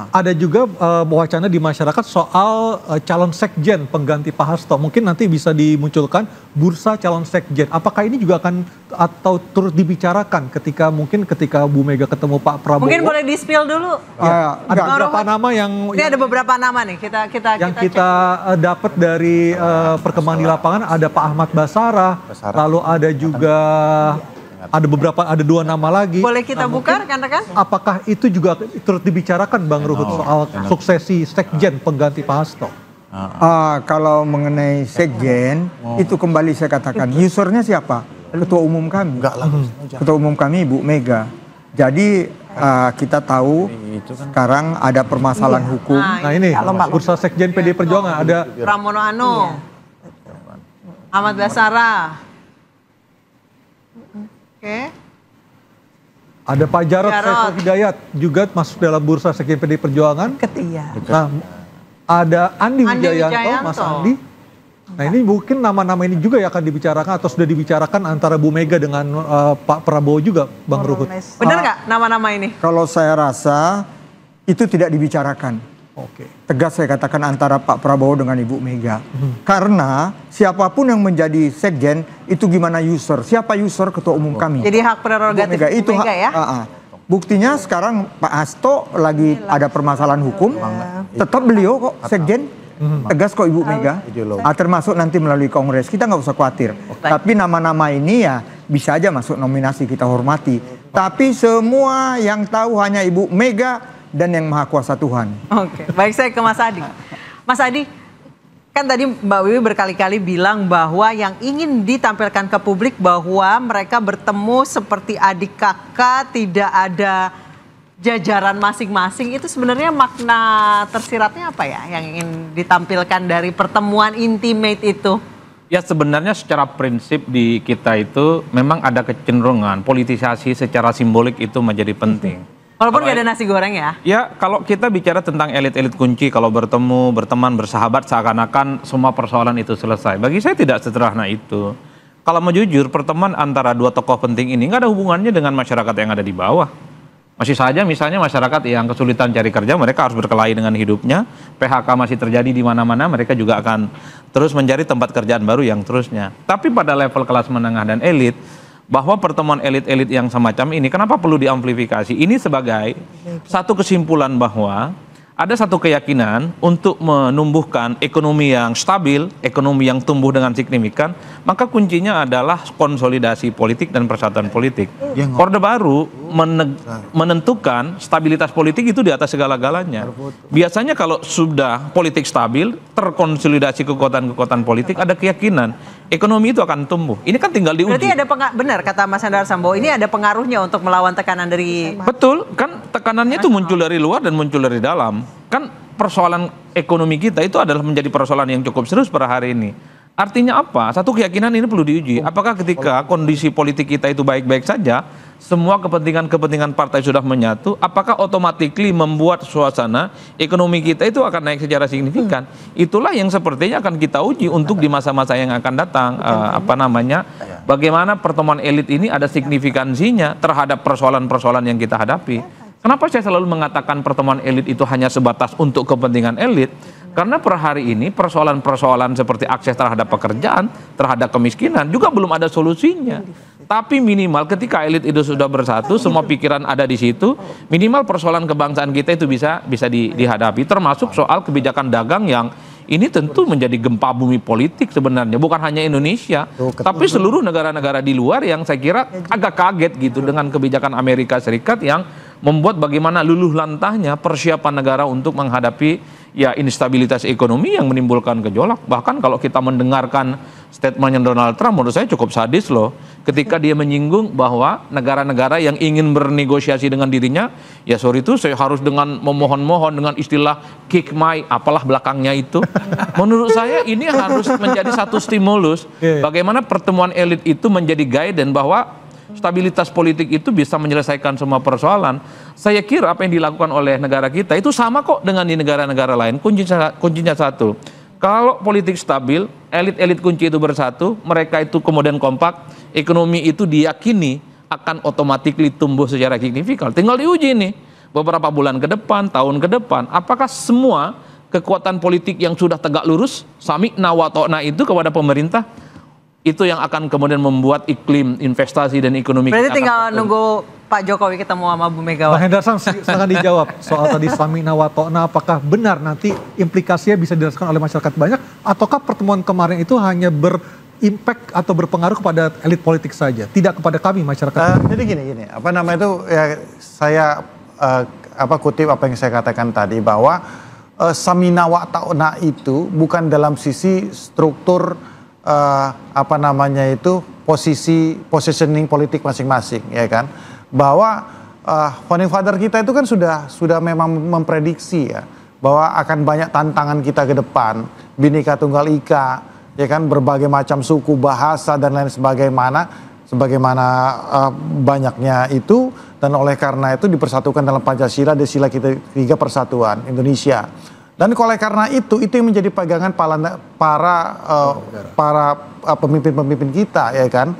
ada juga wacana di masyarakat soal calon sekjen pengganti Pak Hasto. Mungkin nanti bisa dimunculkan bursa calon sekjen. Apakah ini juga akan atau turut dibicarakan ketika Bu Mega ketemu Pak Prabowo? Mungkin boleh di-spill dulu. Ada beberapa nama yang ini ada beberapa nama nih kita dapat dari perkembangan di lapangan. Ada Pak Ahmad Basarah, lalu ada juga ada dua nama lagi. Boleh kita buka rekan-rekan? Apakah itu juga turut dibicarakan Bang Ruhut soal suksesi sekjen pengganti Pak Hasto? Kalau mengenai sekjen, itu kembali saya katakan, usernya siapa? Ketua umum kami. Ketua umum kami Ibu Mega. Jadi kita tahu sekarang ada permasalahan hukum. Nah ini bursa sekjen PD Perjuangan ada Pramono Anung, Ahmad Basarah. Ada Pak Jarod Saiful Hidayat juga masuk dalam bursa sekjen PD Perjuangan. Nah, ada Andi Wijayanto, Mas Andi. Nah ini mungkin nama-nama ini juga yang akan dibicarakan atau sudah dibicarakan antara Bu Mega dengan Pak Prabowo juga, Bang Ruhut. Benar nggak nama-nama ini? Kalau saya rasa itu tidak dibicarakan. Tegas saya katakan antara Pak Prabowo dengan Ibu Mega. Karena siapapun yang menjadi sekjen itu gimana user. Siapa user? Ketua umum kami. Jadi hak prerogatif Bu Mega ya? Buktinya sekarang Pak Hasto lagi ada permasalahan hukum. Tetap beliau kok sekjen. Tegas kok Ibu Mega. Termasuk nanti melalui Kongres. Kita nggak usah khawatir. Tapi nama-nama ini ya bisa aja masuk nominasi, kita hormati. Tapi semua yang tahu hanya Ibu Mega dan yang Maha Kuasa Tuhan. Baik, saya ke Mas Adi. Mas Adi, kan tadi Mbak Wiwi berkali-kali bilang bahwa yang ingin ditampilkan ke publik bahwa mereka bertemu seperti adik kakak, tidak ada jajaran masing-masing. Itu sebenarnya makna tersiratnya apa ya yang ingin ditampilkan dari pertemuan intimate itu? Ya sebenarnya secara prinsip di kita itu memang ada kecenderungan politisasi secara simbolik itu menjadi penting. Walaupun nggak ada nasi goreng ya? Ya, kalau kita bicara tentang elit-elit kunci, kalau bertemu, berteman, bersahabat, seakan-akan semua persoalan itu selesai. Bagi saya tidak sederhana itu. Kalau mau jujur, pertemuan antara dua tokoh penting ini nggak ada hubungannya dengan masyarakat yang ada di bawah. Masih saja misalnya masyarakat yang kesulitan cari kerja, mereka harus berkelahi dengan hidupnya. PHK masih terjadi di mana-mana, mereka juga akan terus mencari tempat kerjaan baru yang terusnya. Tapi pada level kelas menengah dan elit, bahwa pertemuan elit-elit yang semacam ini kenapa perlu diamplifikasi? Ini sebagai satu kesimpulan bahwa ada satu keyakinan untuk menumbuhkan ekonomi yang stabil, ekonomi yang tumbuh dengan signifikan, maka kuncinya adalah konsolidasi politik dan persatuan politik. Orde Baru menentukan stabilitas politik itu di atas segala-galanya. Biasanya kalau sudah politik stabil, terkonsolidasi kekuatan-kekuatan politik, ada keyakinan ekonomi itu akan tumbuh. Ini kan tinggal diuji. Berarti ada benar kata Mas Hendrar Sambo, ini ada pengaruhnya untuk melawan tekanan dari... Betul, kan tekanannya itu muncul dari luar dan muncul dari dalam. Kan persoalan ekonomi kita itu adalah menjadi persoalan yang cukup serius pada hari ini. Artinya apa? Satu keyakinan ini perlu diuji. Apakah ketika kondisi politik kita itu baik-baik saja, semua kepentingan-kepentingan partai sudah menyatu, apakah otomatis membuat suasana ekonomi kita itu akan naik secara signifikan? Itulah yang sepertinya akan kita uji untuk di masa-masa yang akan datang. Bagaimana pertemuan elit ini ada signifikansinya terhadap persoalan-persoalan yang kita hadapi. Kenapa saya selalu mengatakan pertemuan elit itu hanya sebatas untuk kepentingan elit? Karena per hari ini persoalan-persoalan seperti akses terhadap pekerjaan, terhadap kemiskinan juga belum ada solusinya. Tapi minimal ketika elit itu sudah bersatu, semua pikiran ada di situ, minimal persoalan kebangsaan kita itu bisa dihadapi, termasuk soal kebijakan dagang yang ini tentu menjadi gempa bumi politik sebenarnya, bukan hanya Indonesia, tapi seluruh negara-negara di luar yang saya kira agak kaget gitu dengan kebijakan Amerika Serikat yang membuat bagaimana luluh lantahnya persiapan negara untuk menghadapi instabilitas ekonomi yang menimbulkan gejolak. Bahkan kalau kita mendengarkan statementnya Donald Trump, menurut saya cukup sadis loh, ketika dia menyinggung bahwa negara-negara yang ingin bernegosiasi dengan dirinya, saya harus dengan memohon-mohon dengan istilah kick my apalah belakangnya itu. Menurut saya ini harus menjadi satu stimulus bagaimana pertemuan elit itu menjadi guidance bahwa stabilitas politik itu bisa menyelesaikan semua persoalan. Saya kira apa yang dilakukan oleh negara kita itu sama kok dengan di negara-negara lain. Kuncinya satu. Kalau politik stabil, elit-elit kunci itu bersatu, mereka itu kemudian kompak, ekonomi itu diyakini akan otomatis tumbuh secara signifikan. Tinggal diuji nih beberapa bulan ke depan, tahun ke depan, apakah semua kekuatan politik yang sudah tegak lurus, sami'na wa ta'na itu kepada pemerintah, itu yang akan kemudian membuat iklim investasi dan ekonomi. Berarti tinggal nunggu Pak Jokowi ketemu sama Bu Megawati. Bang Hendarsan, silahkan dijawab soal tadi sami'na wa ta'na, apakah benar nanti implikasinya bisa dirasakan oleh masyarakat banyak, ataukah pertemuan kemarin itu hanya berimpact atau berpengaruh kepada elit politik saja, tidak kepada kami masyarakat? Jadi gini, saya kutip apa yang saya katakan tadi, bahwa sami'na wa ta'na itu bukan dalam sisi struktur positioning politik masing-masing, ya kan, bahwa founding father kita itu kan sudah memang memprediksi ya bahwa akan banyak tantangan kita ke depan, Bhinneka Tunggal Ika, ya kan, berbagai macam suku, bahasa dan lain sebagaimana banyaknya itu, dan oleh karena itu dipersatukan dalam Pancasila, di sila ketiga persatuan Indonesia. Dan oleh karena itu yang menjadi pegangan para pemimpin-pemimpin kita, ya kan.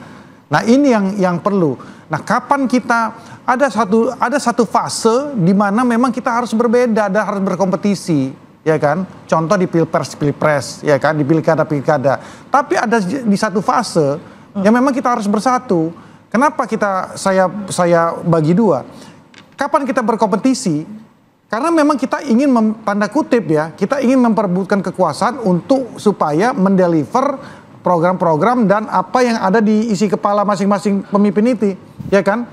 Nah ini yang perlu. Nah kapan kita ada satu fase di mana memang kita harus berbeda dan harus berkompetisi, ya kan. Contoh di pilpres, ya kan, di pilkada. Tapi ada di satu fase yang memang kita harus bersatu. Kenapa saya bagi dua? Kapan kita berkompetisi? Karena memang kita ingin tanda kutip ya, kita ingin memperebutkan kekuasaan untuk supaya mendeliver program-program dan apa yang ada di isi kepala masing-masing pemimpin itu, ya kan?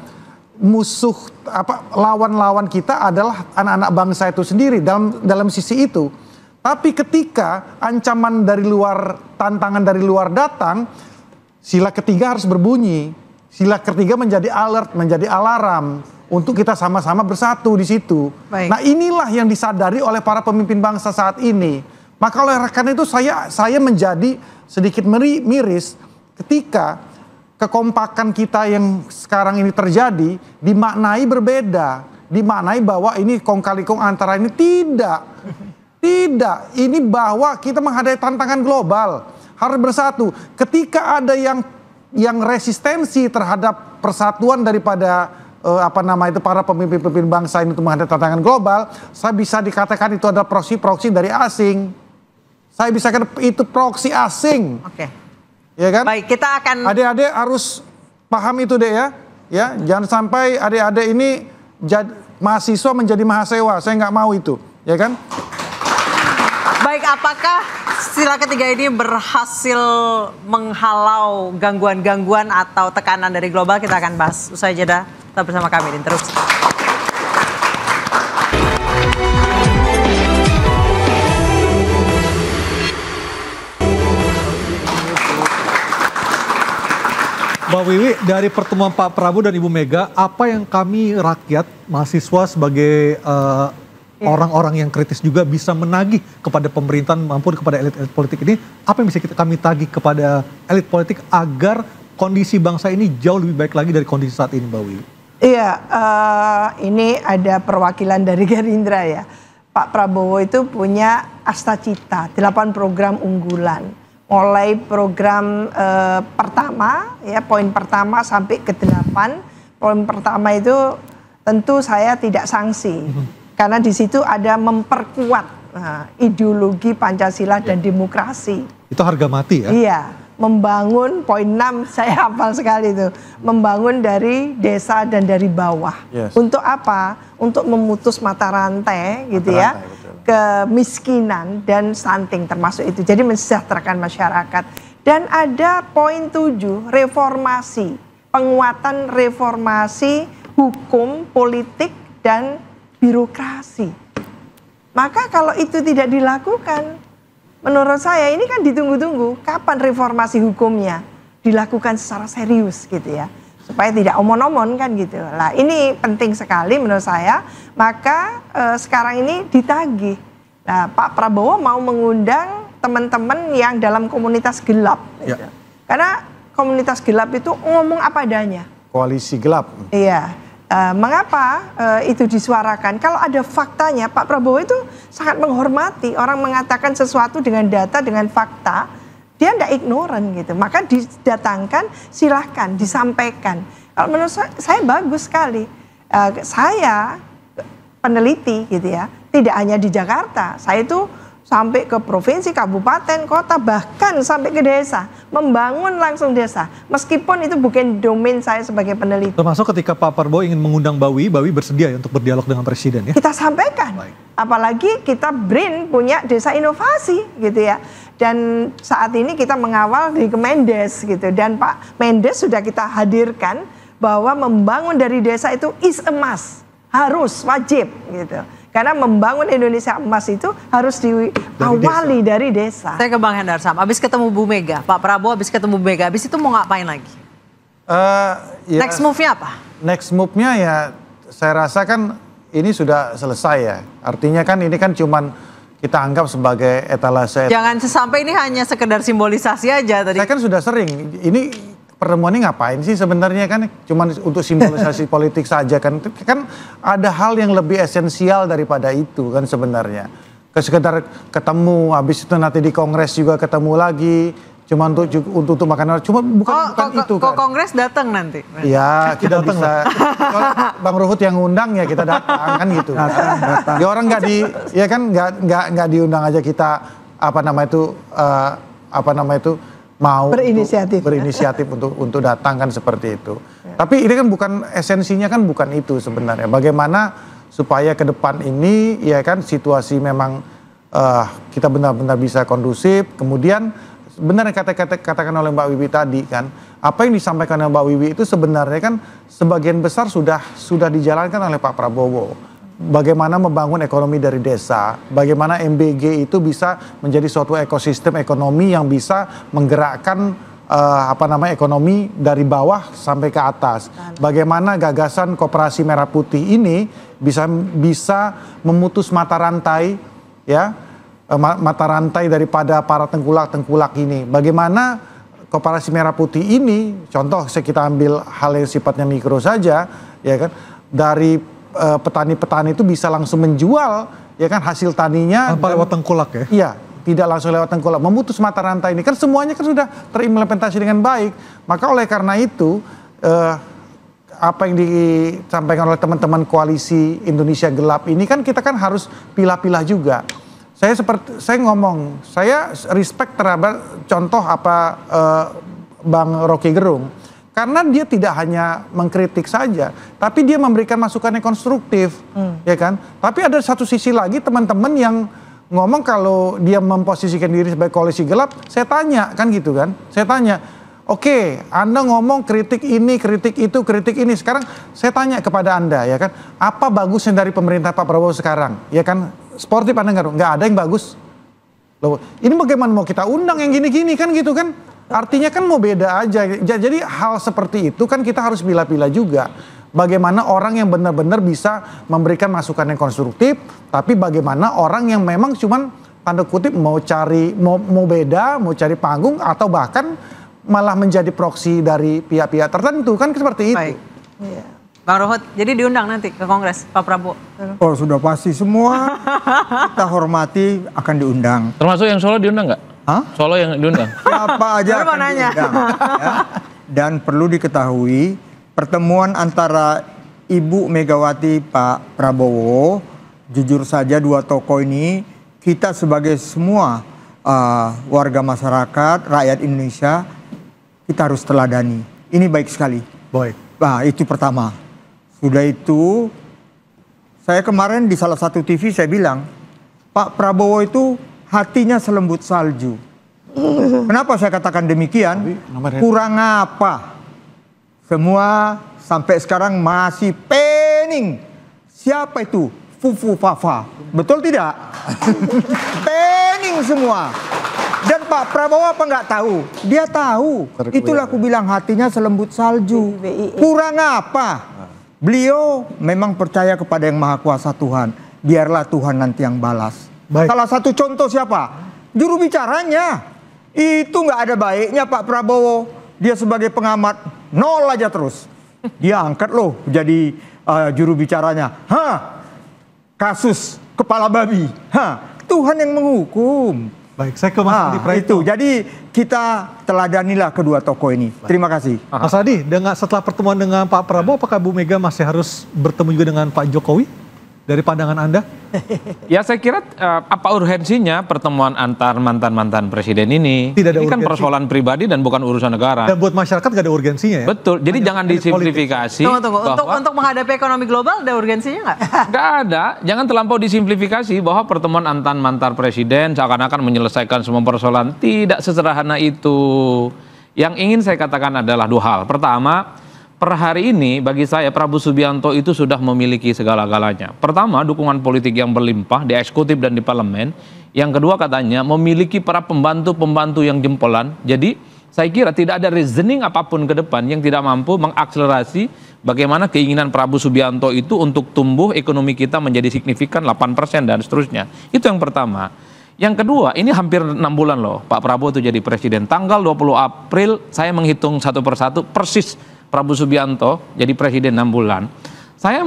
Lawan-lawan kita adalah anak-anak bangsa itu sendiri dalam sisi itu. Tapi ketika ancaman dari luar, tantangan dari luar datang, sila ketiga harus berbunyi. Sila ketiga menjadi alert, menjadi alarm untuk kita sama-sama bersatu di situ. Baik. Nah inilah yang disadari oleh para pemimpin bangsa saat ini. Maka oleh karena itu saya menjadi sedikit miris ketika kekompakan kita yang sekarang ini terjadi dimaknai berbeda. Dimaknai bahwa ini kong kali kong antara ini tidak. Ini bahwa kita menghadapi tantangan global, harus bersatu. Ketika ada yang resistensi terhadap persatuan daripada para pemimpin bangsa ini untuk menghadapi tantangan global, saya bisa dikatakan itu adalah proksi dari asing. Saya bisa katakan itu proksi asing. Oke. Ya kan? Baik, kita akan adik-adik harus paham itu deh ya. Ya, jangan sampai adik-adik ini mahasiswa menjadi mahasewa. Saya nggak mau itu, ya kan? Baik, apakah sila ketiga ini berhasil menghalau gangguan-gangguan atau tekanan dari global? Kita akan bahas usai jeda. Tetap bersama kami di Terus. Mbak Wiwi, dari pertemuan Pak Prabowo dan Ibu Mega, apa yang kami rakyat, mahasiswa sebagai orang-orang yang kritis juga bisa menagih kepada pemerintahan maupun kepada elit-elit politik ini. Apa yang bisa kami tagih kepada elit politik agar kondisi bangsa ini jauh lebih baik lagi dari kondisi saat ini, Mbak Wiwi? Iya, ini ada perwakilan dari Gerindra ya. Pak Prabowo itu punya Astacita, 8 program unggulan. Mulai program pertama, ya poin pertama sampai ke 8. Poin pertama itu tentu saya tidak sanksi. Karena di situ ada memperkuat ideologi Pancasila dan demokrasi. Itu harga mati ya? Iya, membangun poin 6 saya hafal sekali itu. Membangun dari desa dan dari bawah. Yes. Untuk apa? Untuk memutus mata rantai gitu ya. Kemiskinan dan stunting termasuk itu. Jadi mensejahterakan masyarakat. Dan ada poin 7, reformasi. Penguatan reformasi hukum, politik, dan birokrasi. Maka kalau itu tidak dilakukan, menurut saya ini kan ditunggu-tunggu kapan reformasi hukumnya dilakukan secara serius gitu ya. Supaya tidak omon-omon kan gitu. Nah ini penting sekali menurut saya. Maka sekarang ini ditagih. Nah Pak Prabowo mau mengundang teman-teman yang dalam komunitas gelap. Gitu. Karena komunitas gelap itu ngomong apa adanya. Koalisi gelap. Iya. Mengapa itu disuarakan? Kalau ada faktanya, Pak Prabowo itu sangat menghormati orang mengatakan sesuatu dengan data, dengan fakta, dia tidak ignoran gitu. Maka didatangkan, silahkan disampaikan. Kalau menurut saya bagus sekali. Saya peneliti gitu ya, tidak hanya di Jakarta. Saya itu sampai ke provinsi, kabupaten, kota, bahkan sampai ke desa. Membangun langsung desa. Meskipun itu bukan domain saya sebagai peneliti. Termasuk ketika Pak Prabowo ingin mengundang Mbak Wiwi bersedia ya untuk berdialog dengan Presiden ya? Kita sampaikan. Baik. Apalagi kita BRIN punya desa inovasi gitu ya. Dan saat ini kita mengawal di Kemendes gitu. Dan Pak Mendes sudah kita hadirkan bahwa membangun dari desa itu is a must. Harus, wajib gitu. Karena membangun Indonesia emas itu harus diawali dari desa. Saya ke Bang Hendarsam, habis ketemu Bu Mega, Pak Prabowo habis ketemu Bu Mega, habis itu mau ngapain lagi? Next move-nya apa? Next move-nya ya saya rasa kan ini sudah selesai ya. Artinya kan ini kan cuman kita anggap sebagai etalase. Jangan sampai ini hanya sekedar simbolisasi aja tadi. Saya kan sudah sering, ini pertemuan ini ngapain sih sebenarnya kan? Cuman untuk simbolisasi politik saja kan. Kan ada hal yang lebih esensial daripada itu kan sebenarnya. Sekedar ketemu, habis itu nanti di Kongres juga ketemu lagi. Cuma untuk makan, cuma bukan itu kan. Kok Kongres datang nanti? Ya kita bisa. Bang Ruhut yang ngundang ya kita datang kan gitu. Datang. Ya orang nggak diundang aja kita apa nama itu mau berinisiatif untuk datang kan seperti itu. Ya. Tapi ini kan bukan esensinya kan bukan itu sebenarnya. Bagaimana supaya ke depan ini ya kan situasi memang kita benar-benar bisa kondusif. Kemudian benar yang katakan oleh Mbak Wiwi tadi kan, apa yang disampaikan oleh Mbak Wiwi itu sebenarnya kan sebagian besar sudah dijalankan oleh Pak Prabowo. Bagaimana membangun ekonomi dari desa, bagaimana MBG itu bisa menjadi suatu ekosistem ekonomi yang bisa menggerakkan ekonomi dari bawah sampai ke atas. Bagaimana gagasan Koperasi Merah Putih ini bisa memutus mata rantai ya, mata rantai daripada para tengkulak ini. Bagaimana Koperasi Merah Putih ini, contoh kita ambil hal yang sifatnya mikro saja, ya kan, dari petani-petani itu bisa langsung menjual ya kan hasil taninya tanpa lewat tengkulak ya? Iya, tidak langsung lewat tengkulak, memutus mata rantai ini kan semuanya kan sudah terimplementasi dengan baik. Maka oleh karena itu apa yang disampaikan oleh teman-teman koalisi Indonesia Gelap ini kan kita kan harus pilah-pilah juga. Saya respect terhadap contoh Bang Rocky Gerung. Karena dia tidak hanya mengkritik saja, tapi dia memberikan masukan yang konstruktif, ya kan? Tapi ada satu sisi lagi teman-teman yang ngomong kalau dia memposisikan diri sebagai koalisi gelap, saya tanya kan gitu kan? Saya tanya, oke, Anda ngomong kritik ini, kritik itu, kritik ini. Sekarang saya tanya kepada Anda, ya kan? Apa bagusnya dari pemerintah Pak Prabowo sekarang? Ya kan? Sportif Anda nggak ada yang bagus. Loh, ini bagaimana mau kita undang yang gini-gini kan gitu kan? Artinya kan mau beda aja. Jadi hal seperti itu kan kita harus pilih-pilih juga. bagaimana orang yang benar-benar bisa memberikan masukan yang konstruktif, tapi bagaimana orang yang memang cuman tanda kutip mau beda, mau cari panggung, atau bahkan malah menjadi proksi dari pihak-pihak tertentu, kan seperti itu. Baik. Iya. Bang Ruhut, jadi diundang nanti ke Kongres Pak Prabowo? Oh sudah pasti semua kita hormati akan diundang. Termasuk yang Solo diundang nggak? Hah? Solo yang diundang? Siapa aja Baru mau akan nanya. diundang. Ya. Dan perlu diketahui pertemuan antara Ibu Megawati Pak Prabowo, jujur saja dua tokoh ini kita sebagai semua warga masyarakat, rakyat Indonesia, kita harus teladani. Ini baik sekali. Baik. Nah itu pertama. Sudah itu, saya kemarin di salah satu TV saya bilang, Pak Prabowo itu hatinya selembut salju. Kenapa saya katakan demikian? Kurang apa? Semua sampai sekarang masih pening. Siapa itu? Fufu Fafa. Betul tidak? Pening semua. Dan Pak Prabowo apa nggak tahu? Dia tahu. Itulah aku bilang hatinya selembut salju. Kurang apa? Beliau memang percaya kepada yang Maha Kuasa Tuhan. Biarlah Tuhan nanti yang balas. Baik. Salah satu contoh siapa? Juru bicaranya. Itu nggak ada baiknya Pak Prabowo. Dia sebagai pengamat nol aja terus. Dia angkat loh jadi juru bicaranya. Kasus kepala babi. Tuhan yang menghukum. Baik, saya ke Mas Adi Praetno. Itu. Jadi kita teladanilah kedua tokoh ini. Terima kasih. Mas Adi, setelah pertemuan dengan Pak Prabowo, apakah Bu Mega masih harus bertemu juga dengan Pak Jokowi? Dari pandangan Anda? Ya saya kira apa urgensinya pertemuan antar mantan-mantan presiden ini? Tidak ada ini kan urgensi. persoalan pribadi dan bukan urusan negara. Dan buat masyarakat gak ada urgensinya ya? Betul, jadi jangan disimplifikasi. Tunggu. Untuk menghadapi ekonomi global ada urgensinya nggak? Nggak ada, jangan terlampau disimplifikasi bahwa pertemuan antar mantan presiden seakan-akan menyelesaikan semua persoalan. Tidak sesederhana itu. Yang ingin saya katakan adalah dua hal. Pertama, per hari ini bagi saya Prabowo Subianto itu sudah memiliki segala-galanya. Pertama, dukungan politik yang berlimpah di eksekutif dan di parlemen. Yang kedua katanya memiliki para pembantu-pembantu yang jempolan. Jadi saya kira tidak ada reasoning apapun ke depan yang tidak mampu mengakselerasi bagaimana keinginan Prabowo Subianto itu untuk tumbuh ekonomi kita menjadi signifikan 8% dan seterusnya. Itu yang pertama. Yang kedua, ini hampir 6 bulan loh Pak Prabowo itu jadi presiden. Tanggal 20 April saya menghitung satu persatu persis Prabowo Subianto jadi presiden 6 bulan. Saya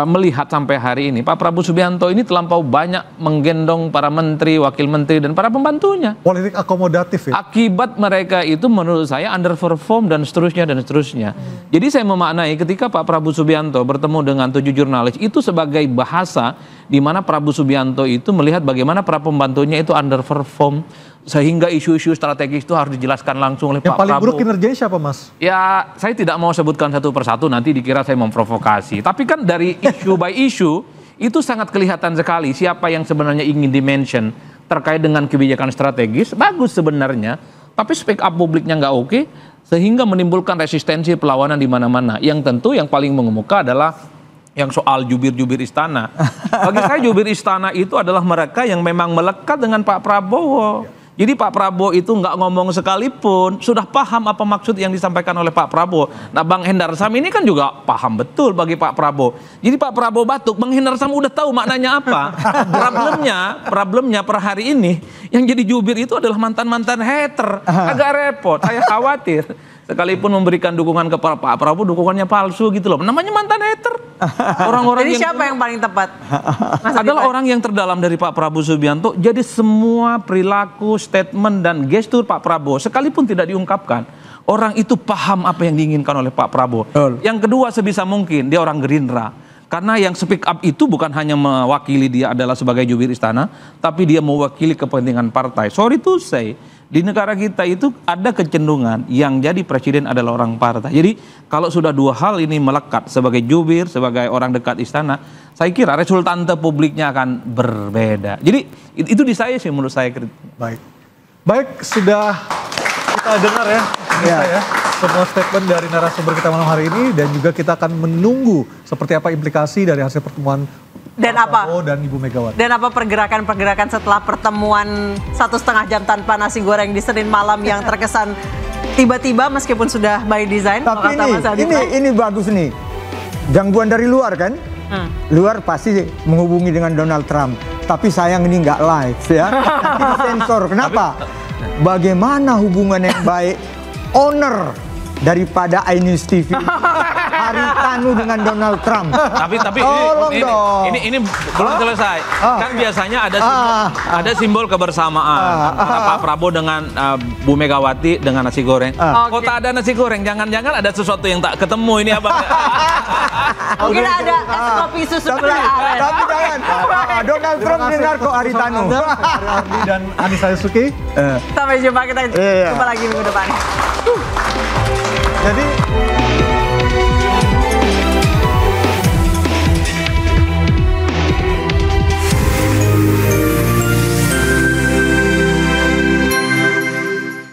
melihat sampai hari ini Pak Prabowo Subianto ini terlampau banyak menggendong para menteri, wakil menteri dan para pembantunya. Politik akomodatif ya? Akibat mereka itu menurut saya underperform dan seterusnya dan seterusnya. Jadi saya memaknai ketika Pak Prabowo Subianto bertemu dengan 7 jurnalis itu sebagai bahasa di mana Prabowo Subianto itu melihat bagaimana para pembantunya itu underperform. Sehingga isu-isu strategis itu harus dijelaskan langsung oleh Pak Prabowo. Yang paling buruk kinerjanya siapa Mas? Ya saya tidak mau sebutkan satu persatu, nanti dikira saya memprovokasi. Tapi kan dari issue by issue itu sangat kelihatan sekali siapa yang sebenarnya ingin dimention terkait dengan kebijakan strategis. Bagus sebenarnya, tapi speak up publiknya nggak oke, sehingga menimbulkan resistensi perlawanan di mana-mana. Yang tentu yang paling mengemuka adalah yang soal jubir-jubir istana. Bagi saya jubir istana itu adalah mereka yang memang melekat dengan Pak Prabowo. Jadi Pak Prabowo itu nggak ngomong sekalipun sudah paham apa maksud yang disampaikan oleh Pak Prabowo. Nah Bang Hendar Sam ini kan juga paham betul bagi Pak Prabowo. Jadi Pak Prabowo batuk, Bang Hendar Sam udah tahu maknanya apa. Problemnya per hari ini yang jadi jubir itu adalah mantan-mantan hater. Agak repot, saya khawatir. Sekalipun memberikan dukungan ke Pak Prabowo, dukungannya palsu gitu loh. Namanya mantan hater. Orang-orang Jadi siapa yang paling tepat? Adalah orang yang terdalam dari Pak Prabowo Subianto. Jadi semua perilaku, statement dan gestur Pak Prabowo sekalipun tidak diungkapkan, orang itu paham apa yang diinginkan oleh Pak Prabowo. Yang kedua sebisa mungkin dia orang Gerindra. Karena yang speak up itu bukan hanya mewakili dia adalah sebagai jubir istana, tapi dia mewakili kepentingan partai. Sorry to say, di negara kita itu ada kecenderungan yang jadi presiden adalah orang partai. Jadi kalau sudah dua hal ini melekat sebagai jubir, sebagai orang dekat istana, saya kira resultante publiknya akan berbeda. Jadi itu di saya sih menurut saya. Baik, sudah kita dengar ya. Semua statement dari narasumber kita malam hari ini, dan juga kita akan menunggu seperti apa implikasi dari hasil pertemuan dan Prabowo dan Ibu Megawati. Dan apa pergerakan-pergerakan setelah pertemuan 1,5 jam tanpa nasi goreng di Senin malam yang terkesan tiba-tiba meskipun sudah by design. Tapi ini bagus nih. gangguan dari luar kan? Luar pasti menghubungi dengan Donald Trump. Tapi sayang ini nggak live ya. Nanti disensor. Kenapa? Bagaimana hubungan yang baik owner daripada iNews TV Haritanu dengan Donald Trump? Tapi Tolong dong. ini belum selesai. Kan biasanya ada simbol kebersamaan antara Pak Prabowo dengan Bu Megawati dengan nasi goreng. Kok tak ada nasi goreng? Jangan-jangan ada sesuatu yang tak ketemu ini abang. Mungkin ada es kopi susu gula aren. Tapi jangan. Donald Trump dengar kok Haritanu. Ardi dan Anissa Yasuki. Sampai jumpa, kita jumpa lagi minggu depan. Jadi